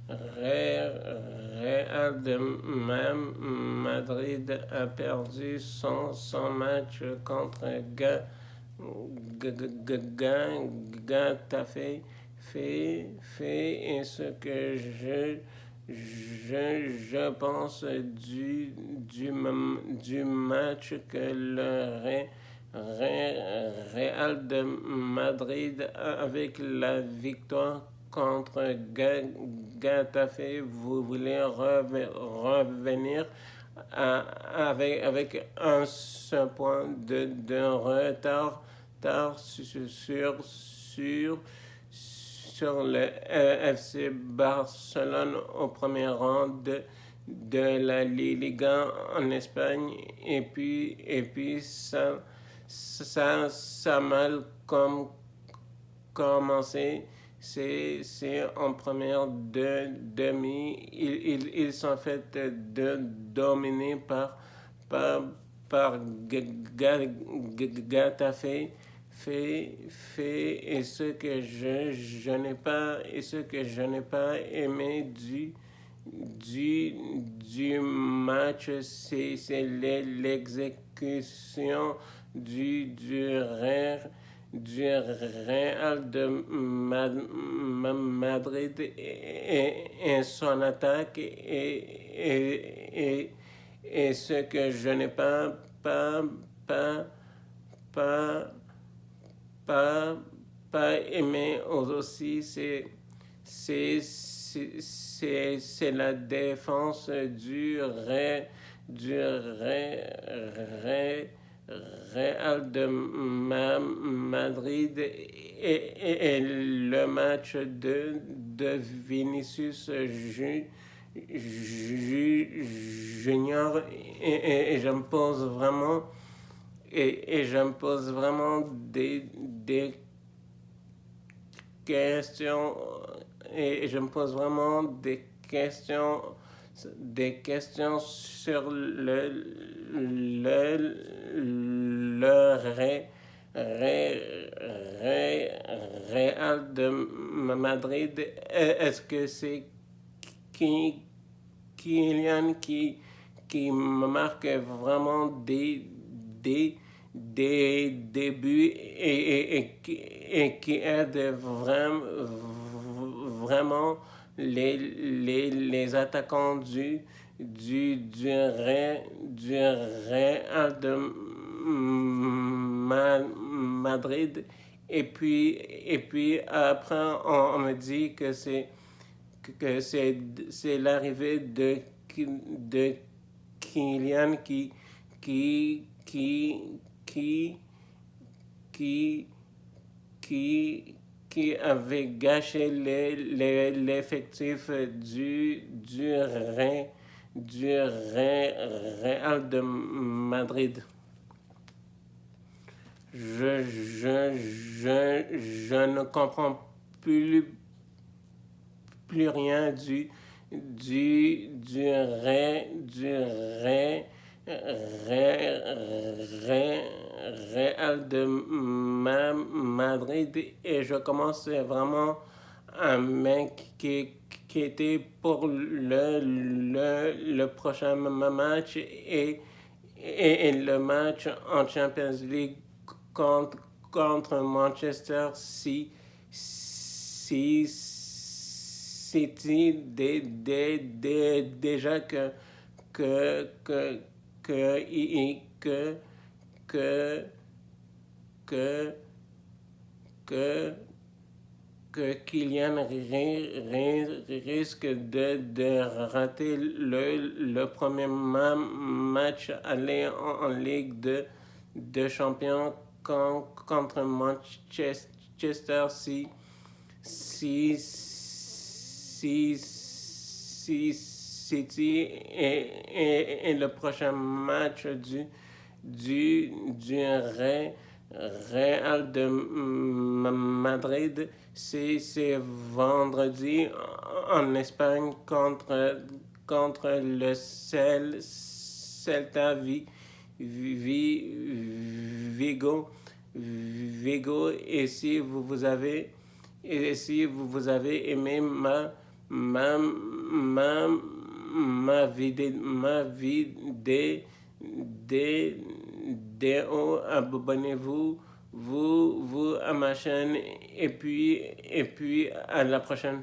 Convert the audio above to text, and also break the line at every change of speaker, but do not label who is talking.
Real de Madrid a perdu son match contre Getafe. Et ce que je pense du match que le Real de Madrid avec la victoire contre Getafe, vous voulez revenir avec un seul point de retard sur le FC Barcelone au premier rang de la Liga en Espagne. Et puis ça a mal commencé. C'est en première demi. Ils sont fait dominer par Getafe. Et ce que je n'ai pas aimé du match, c'est l'exécution du Real de Madrid et son attaque et ce que je n'ai pas aimé aussi, c'est la défense du Real de Madrid et le match de Vinicius Junior et je me pose vraiment des questions et je me pose vraiment des questions sur Real de Madrid. Est-ce que c'est Kylian qui marque vraiment des buts et qui aide vraiment les attaquants du Real de Madrid. Et puis après, on me dit que c'est l'arrivée de Kylian qui avait gâché l'effectif du Real de Madrid. Je ne comprends plus rien du Real de Madrid et je commence vraiment un mec qui était pour le prochain match et le match en Champions League contre Manchester City déjà que Kylian risque de rater le premier match aller en Ligue de Champions contre Manchester City et le prochain match du Real de Madrid, c'est vendredi en Espagne contre le Celta Vigo. Et si vous avez Et si vous avez aimé ma vie abonnez-vous à ma chaîne et puis à la prochaine.